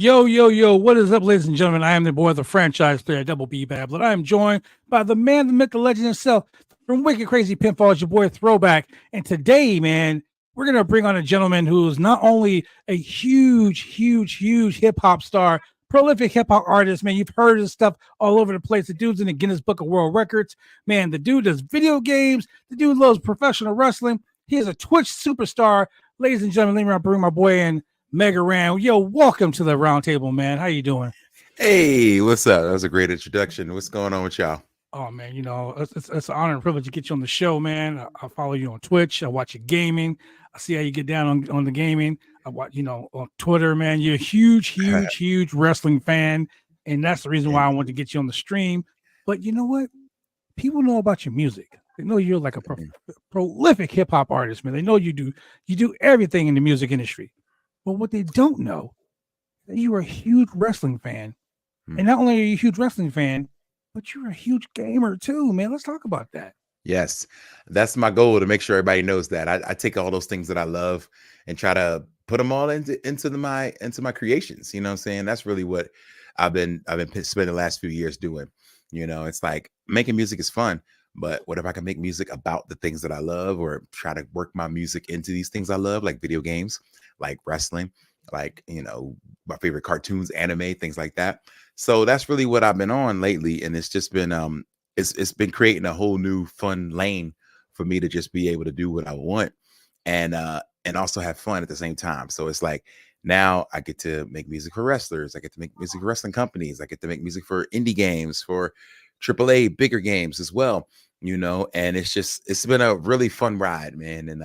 Yo, yo, yo, what is up, ladies and gentlemen? I am the boy of the franchise player, Double B Bablet. I am joined by the man, the myth, the legend himself from Wicked Crazy Pinfall, your boy Throwback. And today, man, we're going to bring on a gentleman who's not only a huge hip hop star, prolific hip hop artist, man. You've heard his stuff all over the place. The dude's in the Guinness Book of World Records. Man, the dude does video games. The dude loves professional wrestling. He is a Twitch superstar. Ladies and gentlemen, let me bring my boy in. Mega Ran. Yo, welcome to the Roundtable, man. How you doing? Hey, what's up? That was a great introduction. What's going on with y'all? Oh, man, it's an honor and privilege to get you on the show, man. I follow you on Twitch. I watch your gaming. I see how you get down on the gaming. I watch, on Twitter, man. You're a huge wrestling fan, and that's the reason why I wanted to get you on the stream. But you know what? People know about your music. They know you're like a prolific hip hop artist, man. They know you do everything in the music industry. But what they don't know, that you are a huge wrestling fan. And not only are you a huge wrestling fan, but you're a huge gamer too, man. Let's talk about that. Yes, that's my goal, to make sure everybody knows that. I take all those things that I love and try to put them all into my creations. You know what I'm saying? That's really what I've been spending the last few years doing. It's like making music is fun, but what if I can make music about the things that I love, or try to work my music into these things I love, like video games, like wrestling, like, my favorite cartoons, anime, things like that. So that's really what I've been on lately. And it's just been, it's been creating a whole new fun lane for me to just be able to do what I want and also have fun at the same time. So it's like, now I get to make music for wrestlers. I get to make music for wrestling companies. I get to make music for indie games, for AAA bigger games as well, and it's been a really fun ride, man. And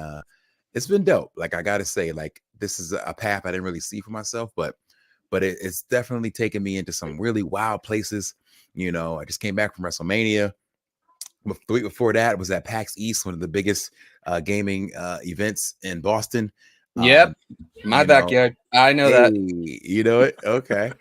it's been dope. Like, I gotta say, like, this is a path I didn't really see for myself, but it's definitely taken me into some really wild places. I just came back from WrestleMania. The week before that was at PAX East, one of the biggest gaming events in Boston. Yep, my backyard. I know that. You know it? Okay.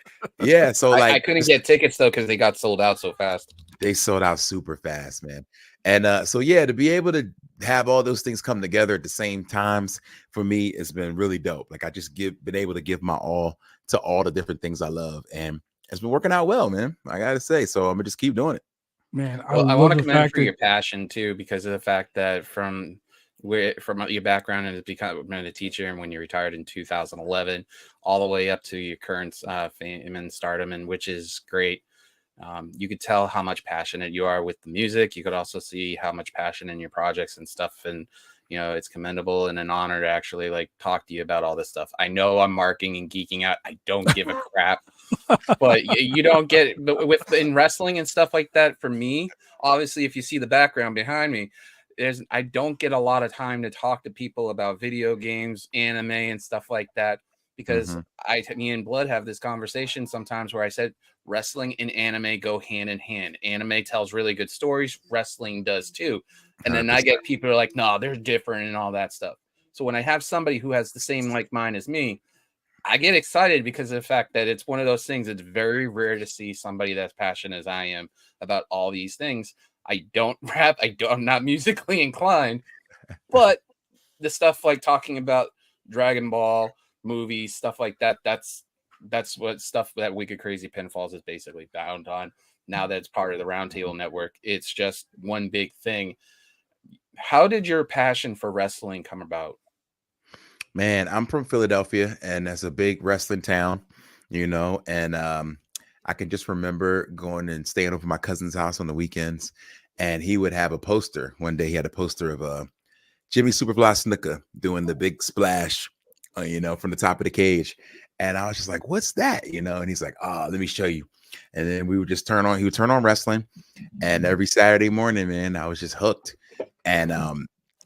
Yeah, so I couldn't get tickets though because they got sold out so fast. They sold out super fast, man. And so yeah, to be able to have all those things come together at the same times, for me, it's been really dope. Like, I just been able to give my all to all the different things I love, and it's been working out well, man. I gotta say. So I'm gonna just keep doing it. Man, I want to commend for your passion too, because of the fact that from your background and becoming a teacher, and when you retired in 2011, all the way up to your current fame and stardom, and which is great. You could tell how much passionate you are with the music. You could also see how much passion in your projects and stuff, and it's commendable and an honor to actually like talk to you about all this stuff. I know I'm marking and geeking out. I don't give a crap, but you don't get it. But in wrestling and stuff like that, for me, obviously, if you see the background behind me, I don't get a lot of time to talk to people about video games, anime, and stuff like that, because me and Blood have this conversation sometimes where I said wrestling and anime go hand in hand. Anime tells really good stories, wrestling does too. And then 100%. I get people who are like, no, they're different and all that stuff. So when I have somebody who has the same like mind as me, I get excited because of the fact that it's one of those things. It's very rare to see somebody that's passionate as I am about all these things. I don't rap. I'm not musically inclined, but the stuff like talking about Dragon Ball movies, stuff like that, that's what stuff that Wicked Crazy Pinfalls is basically bound on. Now that it's part of the Roundtable Network, it's just one big thing. How did your passion for wrestling come about? Man, I'm from Philadelphia, and that's a big wrestling town, and I can just remember going and staying over my cousin's house on the weekends, and he would have a poster. One day he had a poster of Jimmy Superfly Snuka doing the big splash, from the top of the cage. And I was just like, what's that? And he's like, oh, let me show you. And then he would turn on wrestling. And every Saturday morning, man, I was just hooked. And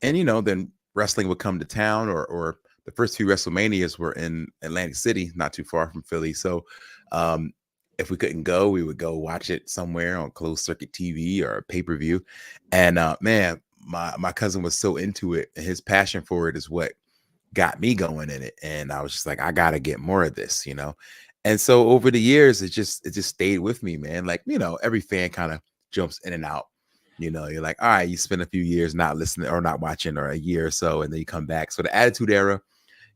then wrestling would come to town, or the first few WrestleManias were in Atlantic City, not too far from Philly. So if we couldn't go, we would go watch it somewhere on closed circuit TV or pay-per-view. And man, my cousin was so into it, and his passion for it is what got me going in it. And I was just like, I gotta get more of this, And so over the years, it just stayed with me, man. Like, every fan kind of jumps in and out. You're like, all right, you spend a few years not listening or not watching, or a year or so, and then you come back. So the Attitude Era,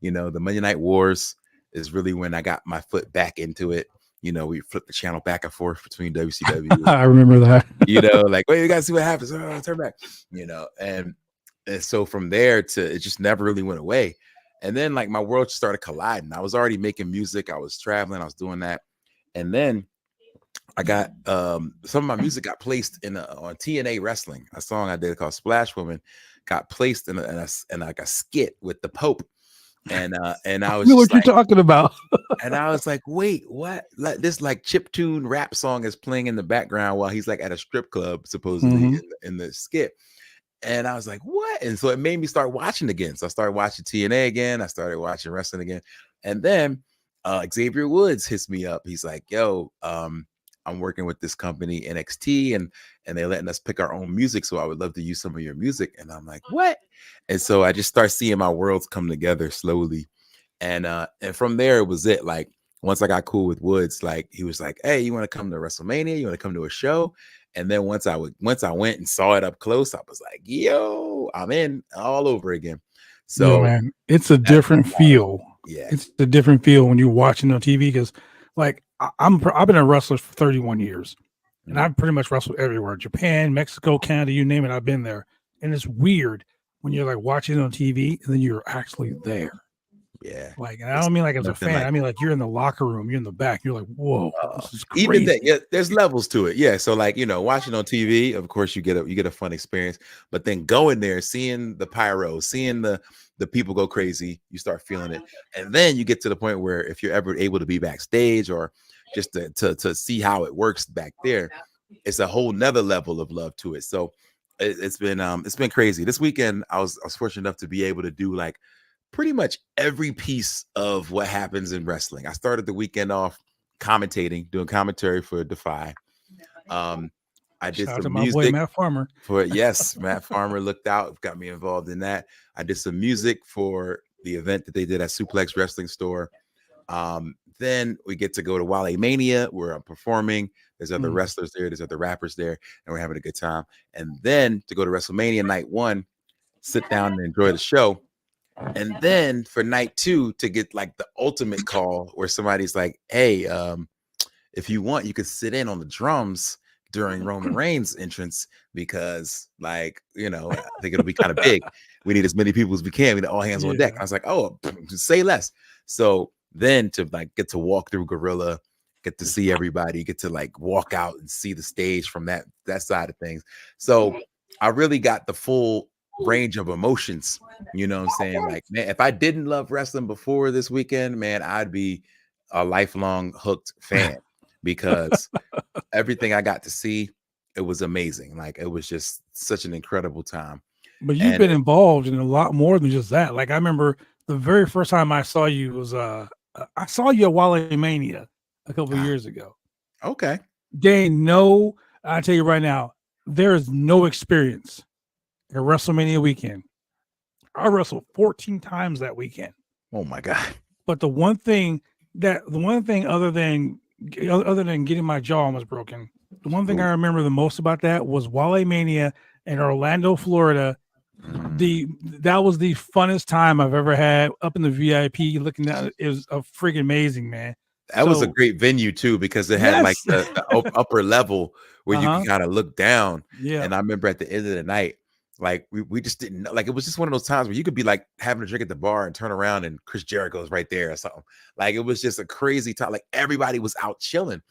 the Monday Night Wars, is really when I got my foot back into it. We flip the channel back and forth between WCW. I remember that. Like, wait, you gotta see what happens. Oh, turn back. And so from there it just never really went away. And then like my world started colliding. I was already making music. I was traveling. I was doing that. And then I got some of my music got placed on TNA Wrestling. A song I did called Splash Woman got placed in like a skit with the Pope. And I was know what like, you're talking about. and I was like, wait, what? Like this like chiptune rap song is playing in the background while he's like at a strip club, supposedly in the skit. And I was like, what? And so it made me start watching again. So I started watching TNA again. I started watching wrestling again. And then Xavier Woods hits me up. He's like, yo, I'm working with this company NXT and they're letting us pick our own music. So I would love to use some of your music. And I'm like, what? And so I just start seeing my worlds come together slowly. And from there, it was it. Like once I got cool with Woods, like he was like, hey, you want to come to WrestleMania? You want to come to a show? And then once I went and saw it up close, I was like, yo, I'm in all over again. So man, it's a different feel. Yeah, it's a different feel when you're watching on TV because like I've been a wrestler for 31 years and I've pretty much wrestled everywhere. Japan, Mexico, Canada, you name it, I've been there. And it's weird when you're like watching it on TV and then you're actually there. Yeah. Like, and I don't mean like as a fan. Like, I mean like you're in the locker room, you're in the back. You're like, whoa, this is crazy. Even that, yeah, there's levels to it. Yeah. So like, watching on TV, of course you get a fun experience, but then going there, seeing the pyro, seeing the people go crazy, you start feeling it. And then you get to the point where if you're ever able to be backstage or just to see how it works back there, it's a whole nother level of love to it. So it's been crazy. This weekend, I was fortunate enough to be able to do like pretty much every piece of what happens in wrestling. I started the weekend off commentating, doing commentary for Defy. I did Shout out to some my music boy Matt Farmer. Matt Farmer looked out, got me involved in that. I did some music for the event that they did at Suplex Wrestling Store. Then we get to go to Wale Mania where I'm performing. There's other wrestlers there, there's other rappers there, and we're having a good time. And then to go to WrestleMania night 1, sit down and enjoy the show. And then for night 2 to get like the ultimate call where somebody's like, hey, if you want, you could sit in on the drums during Roman Reigns' entrance because like, I think it'll be kind of big. We need as many people as we can. We need all hands on deck. I was like, oh, say less. So then to like get to walk through Gorilla, get to see everybody, get to like walk out and see the stage from that side of things. So I really got the full range of emotions, you know what I'm saying? Like, man, if I didn't love wrestling before this weekend, man, I'd be a lifelong hooked fan because everything I got to see, it was amazing. Like, it was just such an incredible time. But you've been involved in a lot more than just that. Like, I remember the very first time I saw you was I saw you at Wale Mania a couple of years ago. Okay. I tell you right now, there is no experience at WrestleMania weekend. I wrestled 14 times that weekend. Oh my God. But the one thing other than getting my jaw almost broken, the one thing I remember the most about that was Wale Mania in Orlando, Florida. That was the funnest time I've ever had up in the VIP looking at it. It was a freaking amazing, man. That was a great venue too, because it had like the upper level where you can kind of look down. Yeah. And I remember at the end of the night, like we just didn't know, like it was just one of those times where you could be like having a drink at the bar and turn around and Chris Jericho's right there or something. Like it was just a crazy time. Like everybody was out chilling.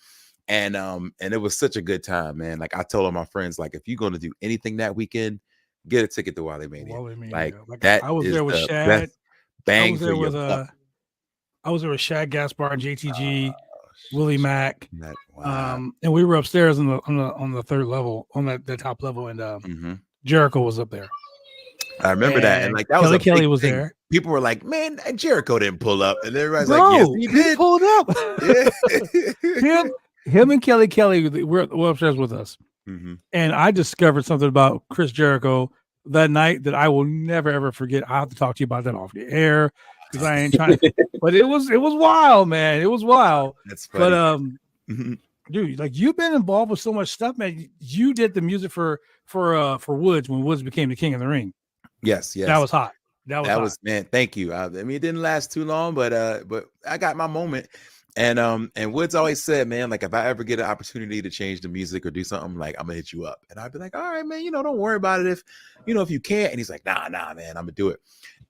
And it was such a good time, man. Like I told all my friends, like if you're going to do anything that weekend, get a ticket to Wale Mania. Like that I was is there with the Shad. best bang I was there for your with buck. I was there with Shad Gaspar and JTG, Willie Mack. Wow. And we were upstairs on the third level, on the top level, and Jericho was up there. I remember that, and like that was Kelly was thing. There. People were like, "Man, Jericho didn't pull up," and everybody's like, "Yes, he did." Pulled up. him and Kelly were upstairs with us, and I discovered something about Chris Jericho that night that I will never ever forget. I have to talk to you about that off the air because I ain't trying to. But it was wild, man. It was wild. That's funny. But dude, like you've been involved with so much stuff, man. You did the music for Woods when Woods became the King of the Ring. Yes. That was hot. That was That hot. was, man, thank you. I mean, it didn't last too long, but I got my moment. And Woods always said, man, like if I ever get an opportunity to change the music or do something, like I'm gonna hit you up. And I'd be like, all right, man, don't worry about it if you can't. And he's like, nah, man, I'm gonna do it.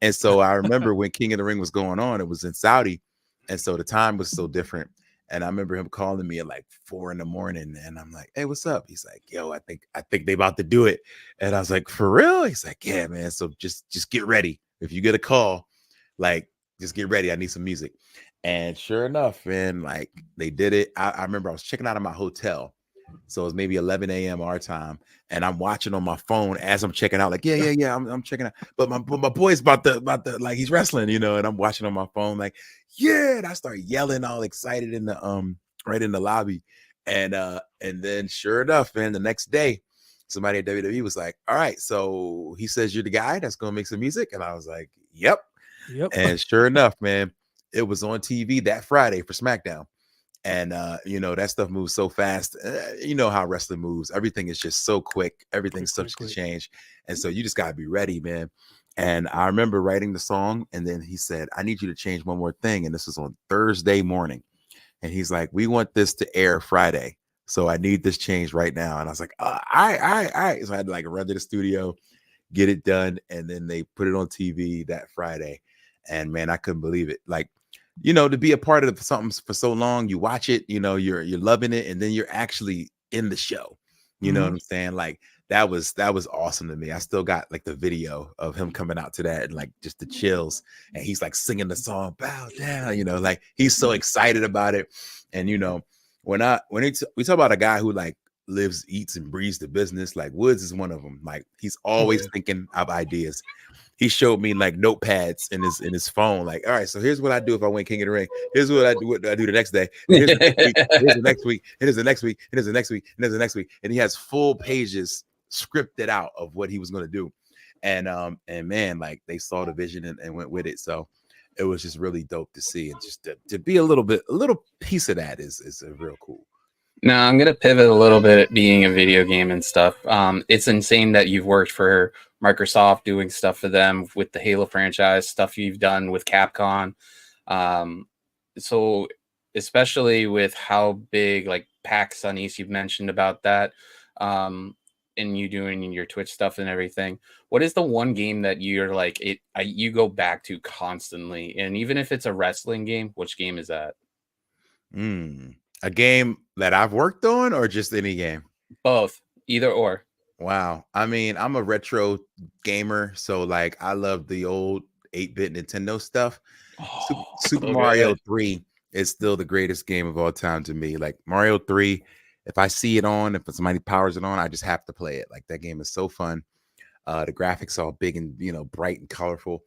And so I remember when King of the Ring was going on, it was in Saudi, and so the time was so different. And I remember him calling me at like 4 a.m, and I'm like, hey, what's up? He's like, yo, I think they about to do it. And I was like, for real? He's like, yeah, man. So just get ready. If you get a call, like just get ready. I need some music. And sure enough, man, like they did it. I remember I was checking out of my hotel. So it was maybe 11 a.m. our time. And I'm watching on my phone as I'm checking out, like, yeah, I'm checking out. But my boy's about to like he's wrestling, and I'm watching on my phone, like, yeah. And I start yelling all excited in the right in the lobby. And then sure enough, man, the next day, somebody at WWE was like, all right, so he says you're the guy that's gonna make some music. And I was like, yep. And sure enough, man, it was on TV that Friday for SmackDown. And that stuff moves so fast. You know how wrestling moves. Everything is just so quick. Everything's subject to change. And so you just gotta be ready, man. And I remember writing the song, and then he said, I need you to change one more thing. And this was on Thursday morning. And he's like, we want this to air Friday. So I need this change right now. And I was like, all right. So I had to like run to the studio, get it done. And then they put it on TV that Friday. And man, I couldn't believe it. Like, to be a part of something for so long, you watch it, you're loving it, and then you're actually in the show. You know what I'm saying? Like that was awesome to me. I still got like the video of him coming out to that and like just the chills. And he's like singing the song, bow down, like he's so excited about it. And we talk about a guy who like lives, eats, and breathes the business, like Woods is one of them. Like he's always thinking of ideas. He showed me like notepads in his phone. Like, all right, so here's what I do if I win King of the Ring. Here's what I do the next day. And here's the next week. Here's the next week. Here's the next week. Here's the next week. And here's the next week. And he has full pages scripted out of what he was going to do. And man, like they saw the vision and went with it. So it was just really dope to see, and just to be a little piece of that is real cool. Now I'm gonna pivot a little bit at being a video game and stuff. It's insane that you've worked for Microsoft doing stuff for them with the Halo franchise, stuff you've done with Capcom. So especially with how big like PAX Uneast you've mentioned about that, and you doing your Twitch stuff and everything. What is the one game that you're like you go back to constantly? And even if it's a wrestling game, which game is that? A game that I've worked on, or just any game? Both, either or. Wow. I mean, I'm a retro gamer, so like I love the old 8-bit Nintendo stuff. Super Mario 3 is still the greatest game of all time to me. Like Mario 3, if I see it on, if somebody powers it on, I just have to play it. Like that game is so fun. The graphics are all big and bright and colorful.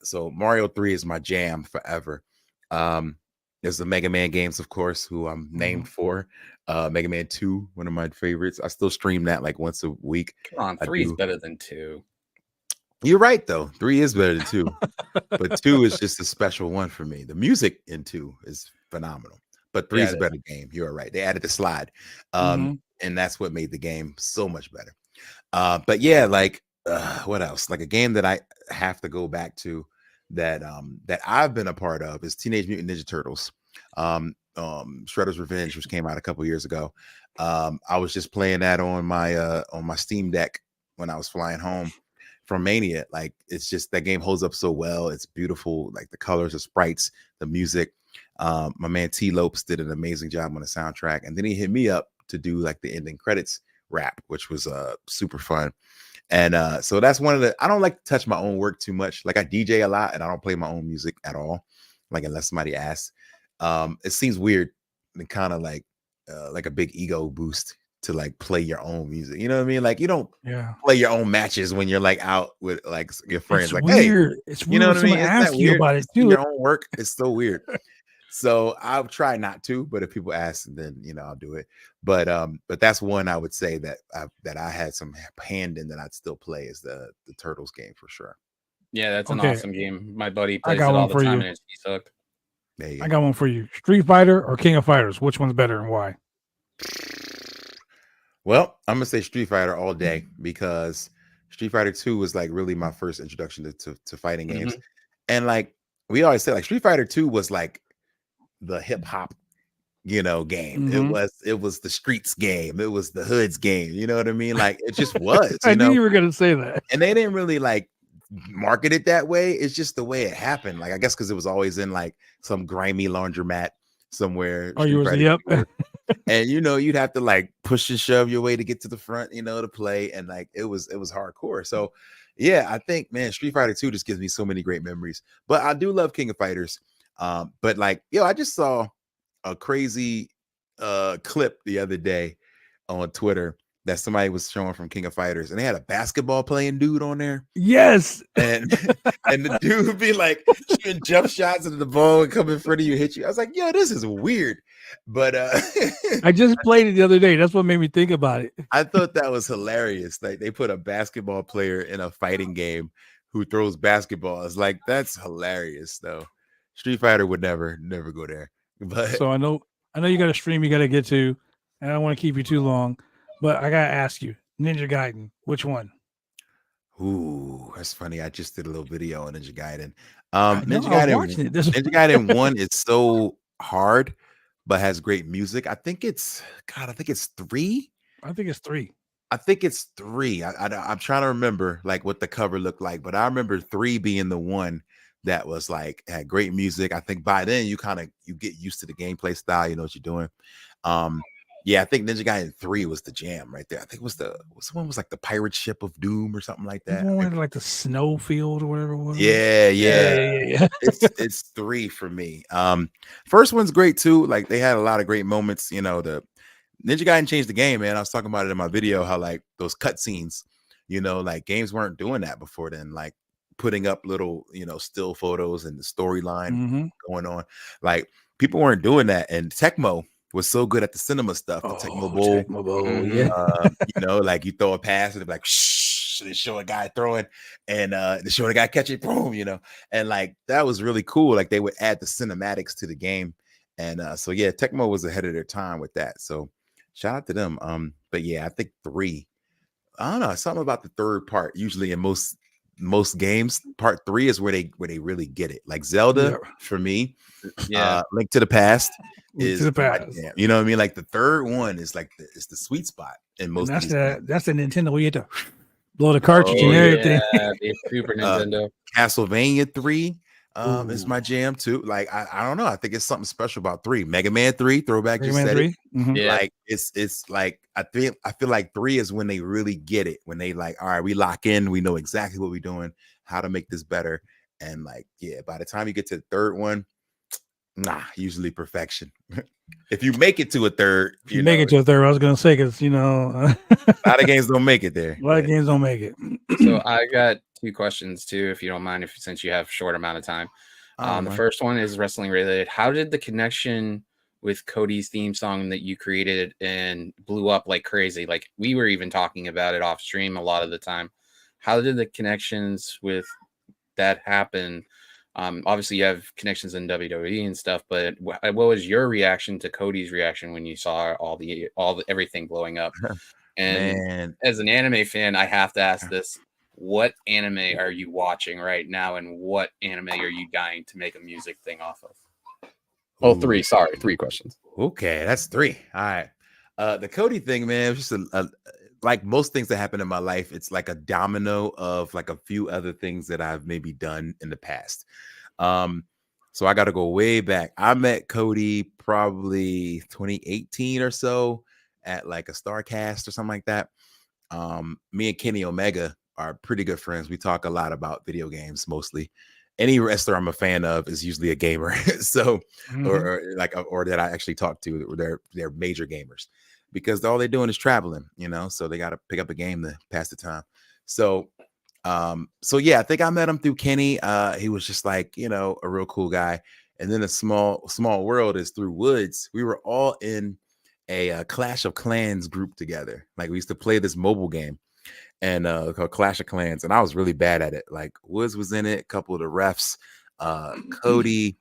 So Mario 3 is my jam forever. There's the Mega Man games, of course, who I'm named for. Mega Man 2, one of my favorites. I still stream that like once a week. Come on, 3 is better than 2. You're right, though. 3 is better than 2. But 2 is just a special one for me. The music in 2 is phenomenal. But 3 is a better game. You're right. They added the slide. And that's what made the game so much better. But yeah, like what else? Like a game that I have to go back to that I've been a part of is Teenage Mutant Ninja Turtles. Shredder's Revenge, which came out a couple years ago. I was just playing that on my Steam Deck when I was flying home from Mania. Like it's just that game holds up so well. It's beautiful, like the colors, the sprites, the music. My man T Lopes did an amazing job on the soundtrack, and then he hit me up to do like the ending credits rap, which was super fun. And so that's one of the, I don't like to touch my own work too much. Like I DJ a lot and I don't play my own music at all, like unless somebody asks. It seems weird and kind of like a big ego boost to like play your own music. You know what I mean? Like you don't play your own matches when you're like out with like your friends. It's like, weird. Hey, it's weird. You know what I mean? Ask you about it too. Your own work. It's so weird. So I'll try not to, but if people ask, then I'll do it. But that's one I would say that I had some hand in that I'd still play is the Turtles game for sure. Yeah, that's an awesome game. My buddy plays it got all one the for time, you. and he's hooked. There you go. I got one for you. Street Fighter or King of Fighters? Which one's better and why? Well, I'm gonna say Street Fighter all day because Street Fighter 2 was like really my first introduction to fighting games. Mhm. And like we always say, like Street Fighter 2 was like the hip hop, game. Mhm. It was the streets game. It was the hoods game. You know what I mean? Like it just was, I knew you were gonna say that. and they didn't really like market it that way. It's just the way it happened. Like I guess because it was always in like some grimy laundromat somewhere. Oh, you Street was Fighter yep. 2 and you'd have to like push and shove your way to get to the front, to play, and like it was hardcore. So yeah, I think, man, Street Fighter 2 just gives me so many great memories. But I do love King of Fighters. But like, I just saw a crazy clip the other day on Twitter that somebody was showing from King of Fighters, and they had a basketball playing dude on there. Yes. And and the dude would be like shooting jump shots into the ball and come in front of you, hit you. I was like, yo, this is weird. But I just played it the other day. That's what made me think about it. I thought that was hilarious. Like they put a basketball player in a fighting game who throws basketballs. Like that's hilarious, though. Street Fighter would never go there. But So I know you got a stream you got to get to, and I don't want to keep you too long, but I gotta ask you, Ninja Gaiden, which one? ooh, that's funny. I just did a little video on Ninja Gaiden. I know Ninja I was Gaiden watching it. Ninja Gaiden 1 is so hard, but has great music. I think it's 3. I think it's 3. I think it's 3. I'm trying to remember like what the cover looked like, but I remember 3 being the one that was like had great music. I think by then you get used to the gameplay style, you know what you're doing. Yeah, I think Ninja Gaiden 3 was the jam right there. I think it was the one was like the pirate ship of doom or something like that. One like the snowfield or whatever it was. Yeah. Yeah. It's 3 for me. First one's great too. Like they had a lot of great moments. The Ninja Gaiden changed the game, man. I was talking about it in my video how like those cutscenes, like games weren't doing that before then. Like putting up little, still photos and the storyline Mhm. going on. Like people weren't doing that, and Tecmo was so good at the cinema stuff. The Oh, Tecmo Bowl, Tecmo Bowl, Mhm. yeah. like you throw a pass and they're like, shh, they show a guy throwing, and they show a guy catch it, boom, and like that was really cool. Like they would add the cinematics to the game, and so yeah, Tecmo was ahead of their time with that. So shout out to them. But yeah, I think 3. I don't know, something about the third part. Usually in most games, part 3 is where they really get it. Like Zelda, Yeah. for me, Yeah. Link to the Past Link is to the my Past. jam. You know what I mean? Like the third one is like it's the sweet spot in And most of that's these the games. that's the Nintendo where you had to blow the cartridge Oh and everything. yeah, the Super Nintendo. Castlevania 3 is Ooh. my jam too. Like I don't know. I think it's something special about 3. Mega Man 3, throwback, Mega just Man said 3. it. Mhm. Yeah. Like it's like I feel like 3 is when they really get it. When they like, all right, we lock in, we know exactly what we're doing, how to make this better. And like, yeah, by the time you get to the third one, usually perfection. If you make it to a third, If you make it to a third, I was gonna say because a lot of games don't make it there. a lot of games don't make it. So I got 2 questions too, if you don't mind, since you have short amount of time. The first one is wrestling related. How did the connection with Cody's theme song that you created and blew up like crazy? Like we were even talking about it off stream a lot of the time. How did the connections with that happen? Obviously you have connections in WWE and stuff, but what was your reaction to Cody's reaction when you saw all the everything blowing up? And Man, as an anime fan, I have to ask this: what anime are you watching right now, and what anime are you dying to make a music thing off of? Oh, 3. Sorry, 3 questions. Okay, that's 3. All right. The Cody thing, man, it was just like most things that happen in my life, it's like a domino of like a few other things that I've maybe done in the past. So I got to go way back. I met Cody probably 2018 or so at like a Starcast or something like that. Me and Kenny Omega are pretty good friends. We talk a lot about video games mostly. Any wrestler I'm a fan of is usually a gamer. So, or that I actually talk to, they're major gamers because all they're doing is traveling, so they got to pick up a game to pass the time. So yeah, I think I met him through Kenny. He was just like, a real cool guy. And then a small world is through Woods. We were all in a Clash of Clans group together. Like we used to play this mobile game and called Clash of Clans, and I was really bad at it. Like Woods was in it, a couple of the refs, Cody,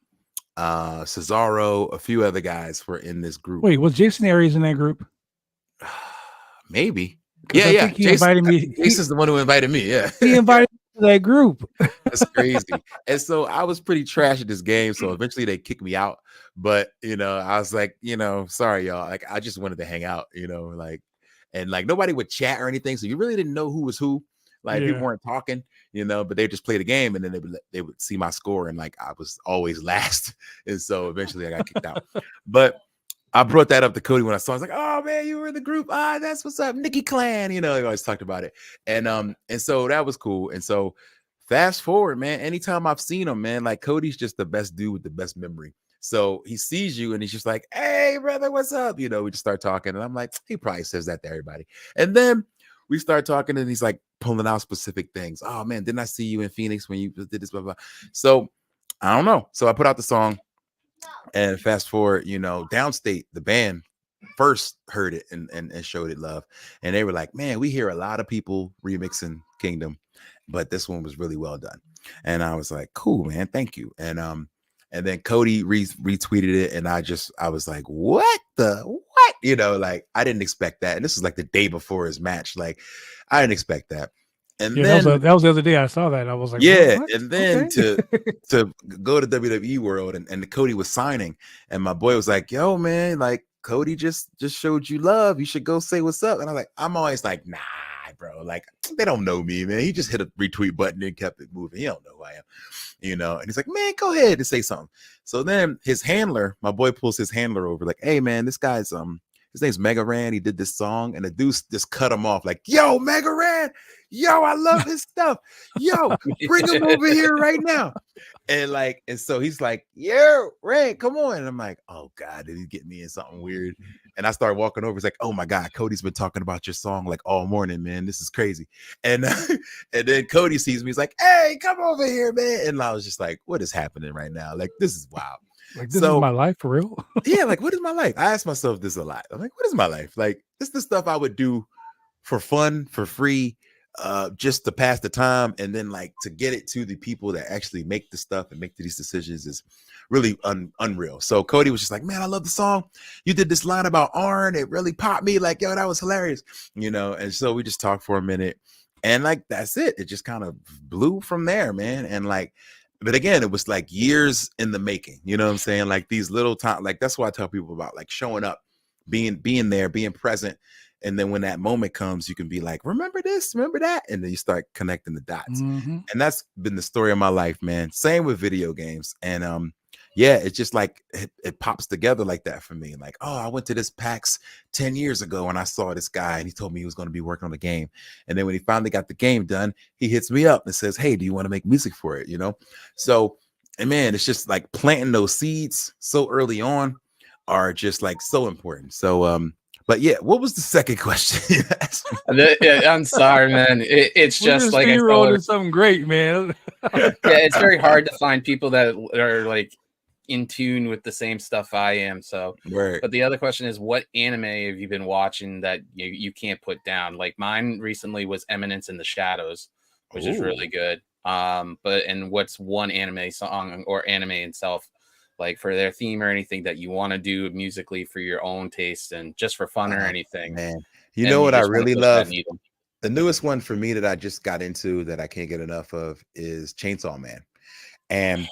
Cesaro, a few other guys were in this group. Wait, was Jason Aries in that group? Maybe. Yeah, I yeah. think he invited me. Jason's the one who invited me. Yeah. He invited me to that group. That's crazy. And so I was pretty trash at this game. So eventually they kicked me out. But I was like, sorry, y'all. Like, I just wanted to hang out, like, and like nobody would chat or anything. So you really didn't know who was who. Like people weren't talking, but they just play the game, and then they would see my score, and like I was always last. And so eventually I got kicked out. But I brought that up to Cody when I saw. I was like, "Oh man, you were in the group. Ah, that's what's up, Nikki Clan." They always talked about it, and so that was cool. And so, fast forward, man. Anytime I've seen him, man, like Cody's just the best dude with the best memory. So he sees you and he's just like, "Hey, brother, what's up?" We just start talking, and I'm like, he probably says that to everybody. And then we start talking, and he's like pulling out specific things. Oh man, didn't I see you in Phoenix when you did this? Blah blah. So I don't know. So I put out the song. And fast forward, Downstate, the band first heard it and showed it love. And they were like, man, we hear a lot of people remixing Kingdom, but this one was really well done. And I was like, cool, man, thank you. And then Cody retweeted it, and I was like, what? Like I didn't expect that. And this was like the day before his match. Like I didn't expect that. And then that was the other day I saw that. I was like, yeah. what? And then to go to WWE World, and Cody was signing, and my boy was like, yo, man, like Cody just showed you love. You should go say what's up. And I'm like, I'm always like, nah, bro. Like they don't know me, man. He just hit a retweet button and kept it moving. He don't know who I am, And he's like, man, go ahead and say something. So then his handler, my boy, pulls his handler over, like, hey, man, this guy's his name's Mega Ran. He did this song, and the dude just cut him off, like, yo, Mega Ran, yo, I love his stuff. Yo, bring him over here right now. And so he's like, yo, Ran, come on. And I'm like, oh God, did he get me in something weird? And I started walking over. He's like, oh my God, Cody's been talking about your song like all morning, man. This is crazy. And then Cody sees me. He's like, hey, come over here, man. And I was just like, what is happening right now? Like, this is wild. Like, this is my life for real? Yeah, like, what is my life? I ask myself this a lot. I'm like, what is my life? Like, this is the stuff I would do for fun, for free, just to pass the time. And then like to get it to the people that actually make the stuff and make these decisions is really unreal. So Cody was just like, man, I love the song. You did this line about Arn. It really popped me. Like, yo, that was hilarious. And so we just talked for a minute, and like, that's it. It just kind of blew from there, man. And like, but again, it was like years in the making, you know what I'm saying? Like these little time, like that's what I tell people about, like showing up, being there, being present. And then when that moment comes, you can be like, remember this, remember that. And then you start connecting the dots. Mm-hmm. And that's been the story of my life, man. Same with video games. And yeah, it's just like it pops together like that for me. Like, oh, I went to this PAX 10 years ago and I saw this guy and he told me he was going to be working on the game. And then when he finally got the game done, he hits me up and says, hey, do you want to make music for it? So, and man, it's just like planting those seeds so early on are just like so important. So, but yeah, what was the second question? I'm sorry, man. It's just like I told something great, man. Yeah, it's very hard to find people that are like in tune with the same stuff I am. So, right. But the other question is, what anime have you been watching that you can't put down? Like mine recently was Eminence in the Shadows, which is really good. And what's one anime song or anime itself, like for their theme or anything that you want to do musically for your own taste and just for fun or anything? Man, you know what I really love? The newest one for me that I just got into that I can't get enough of is Chainsaw Man. And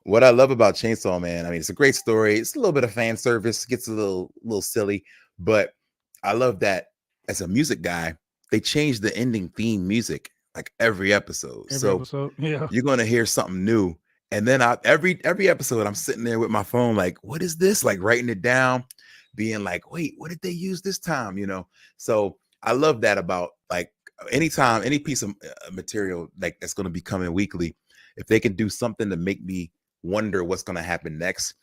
what I love about Chainsaw Man, I mean, it's a great story. It's a little bit of fan service, gets a little silly, but I love that as a music guy, they change the ending theme music like every episode. Yeah, you're gonna hear something new. And then every episode, I'm sitting there with my phone, like, what is this? Like writing it down, being like, wait, what did they use this time? So I love that about like anytime, any piece of material like that's going to be coming weekly, if they can do something to make me wonder what's going to happen next,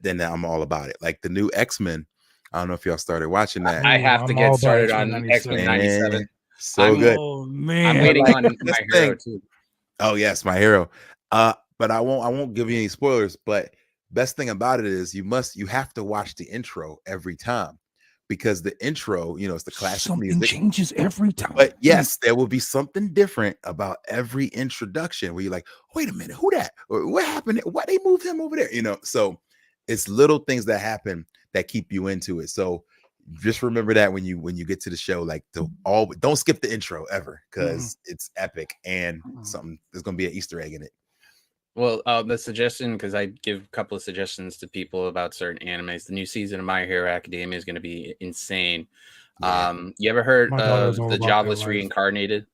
then I'm all about it. Like the new X-Men. I don't know if y'all started watching that. I have to get started on X-Men 97. So good. Oh man, I'm waiting on My Hero too. Oh yes, My Hero. But I won't give you any spoilers, but best thing about it is you have to watch the intro every time, because the intro, it's the classic music. Changes every time. But yes, there will be something different about every introduction where you're like, wait a minute, who that? Or what happened? Why they moved him over there? So it's little things that happen that keep you into it. So just remember that when you get to the show, like don't skip the intro ever, because it's epic and something there's gonna be an Easter egg in it. Well, the suggestion, because I give a couple of suggestions to people about certain animes. The new season of My Hero Academia is going to be insane. Yeah. You ever heard My daughter's of all The about that Jobless life. Reincarnated?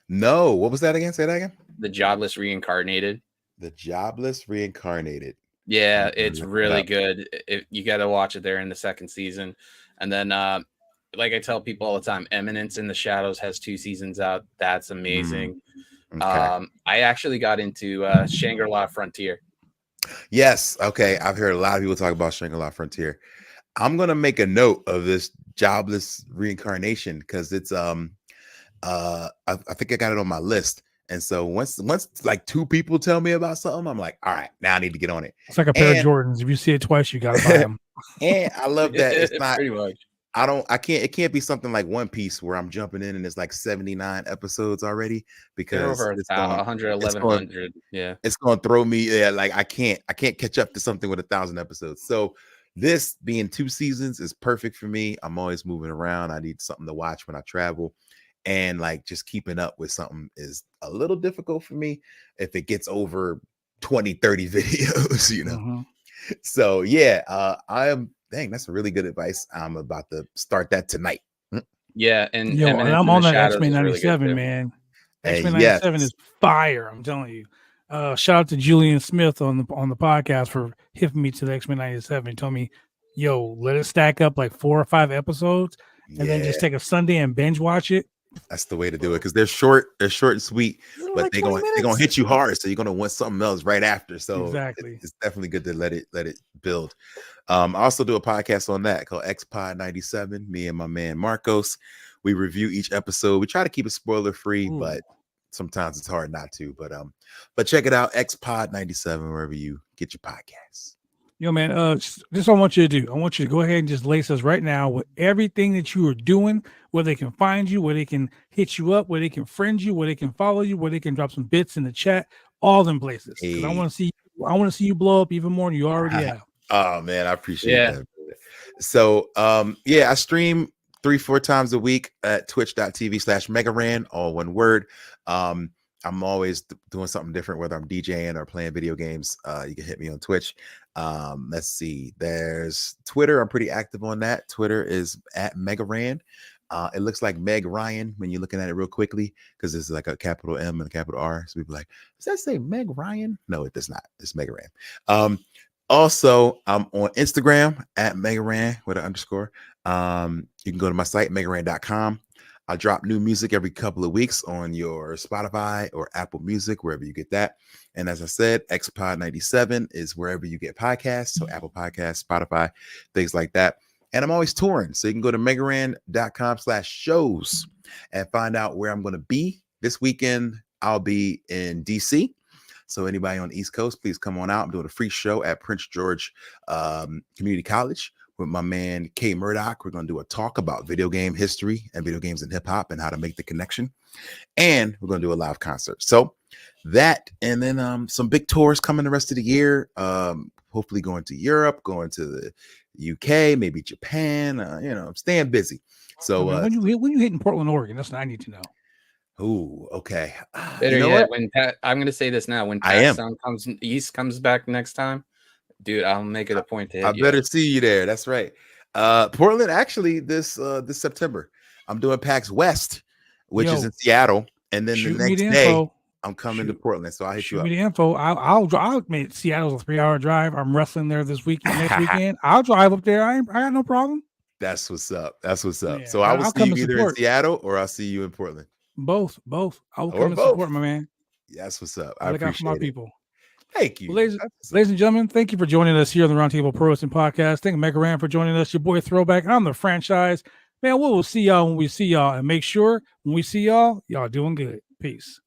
No, what was that again? Say that again. The Jobless Reincarnated. The Jobless Reincarnated. Yeah, I'm gonna it's look that really up. good. You got to watch it. There in the second season, and then like I tell people all the time, Eminence in the Shadows has 2 seasons out. That's amazing. Okay. I actually got into Shangri-La Frontier. Yes. Okay. I've heard a lot of people talk about Shangri-La Frontier. I'm gonna make a note of this Jobless Reincarnation because it's I think I got it on my list. And so once like 2 people tell me about something, I'm like, all right, now I need to get on it. It's like a pair of Jordans. If you see it twice, you gotta buy them. And I love that it's not pretty much. it can't be something like One Piece where I'm jumping in and it's like 79 episodes already, They're because over it's going 100. Yeah, it's going to throw me. Yeah, like I can't catch up to something with 1,000 episodes. So this being 2 seasons is perfect for me. I'm always moving around. I need something to watch when I travel, and like just keeping up with something is a little difficult for me if it gets over 20-30 videos, you know. So yeah, that's really good advice. I'm about to start that tonight. Yeah, and Yo, and Eminence I'm in on the that Shadows X-Men is really good 97, too. man. Hey, X-Men 97 is fire. I'm telling you. Shout out to Julian Smith on the podcast for hitting me to the X-Men 97. He told me, yo, let it stack up like 4 or 5 episodes, and then just take a Sunday and binge watch it. That's the way to do it, because they're short and sweet, but like they're going to hit you hard, so you're going to want something else right after. So exactly, it's definitely good to let it build. I also do a podcast on that called X-Pod 97. Me and my man Marcos, we review each episode. We try to keep it spoiler free, but sometimes it's hard not to. But check it out, X-Pod 97, wherever you get your podcasts. Yo, man, this is what I want you to do. I want you to go ahead and just lace us right now with everything that you are doing, where they can find you, where they can hit you up, where they can friend you, where they can follow you, where they can drop some bits in the chat, all them places. Because I want to see you blow up even more than you already have. Oh man, I appreciate that. So I stream 3-4 times a week at twitch.tv/Megaran, all one word. I'm always doing something different, whether I'm DJing or playing video games. You can hit me on Twitch. Let's see. There's Twitter. I'm pretty active on that. Twitter is @Megaran. It looks like Meg Ryan when you're looking at it real quickly, because it's like a capital M and a capital R. So people are like, does that say Meg Ryan? No, it does not. It's Megaran. Also, I'm on Instagram @Megaran with an underscore. You can go to my site, megaran.com. I drop new music every couple of weeks on your Spotify or Apple Music, wherever you get that. And as I said, X-Pod 97 is wherever you get podcasts. So Apple Podcasts, Spotify, things like that. And I'm always touring. So you can go to megaran.com/shows and find out where I'm going to be. This weekend, I'll be in DC. So anybody on the East Coast, please come on out. I'm doing a free show at Prince George Community College with my man K Murdoch. We're going to do a talk about video game history and video games and hip hop and how to make the connection. And we're going to do a live concert. So that, and then some big tours coming the rest of the year. Hopefully going to Europe, going to the UK, maybe Japan. I'm staying busy. So when you hitting Portland, Oregon, that's what I need to know. Oh, okay. Better yet, when Pat, I'm going to say this now. When Pat Sound comes back next time, dude, I'll make it a point to hit you. I better see you there. That's right. Portland, actually, this September, I'm doing PAX West, which is in Seattle, and then the next day I'm coming to Portland. So I'll hit you up. Shoot me the info. I'll make Seattle's a 3-hour drive. I'm wrestling there next weekend. I'll drive up there. I got no problem. That's what's up. Yeah, so I will see you either in Seattle or I'll see you in Portland. Both. I will come and support, my man. That's what's up. I look out for my people. Thank you. Well, ladies and gentlemen, thank you for joining us here on the Roundtable Pro Wrestling Podcast. Thank you, Megaran, for joining us. Your boy Throwback. I'm the franchise. Man, we will see y'all when we see y'all. And make sure when we see y'all, y'all doing good. Peace.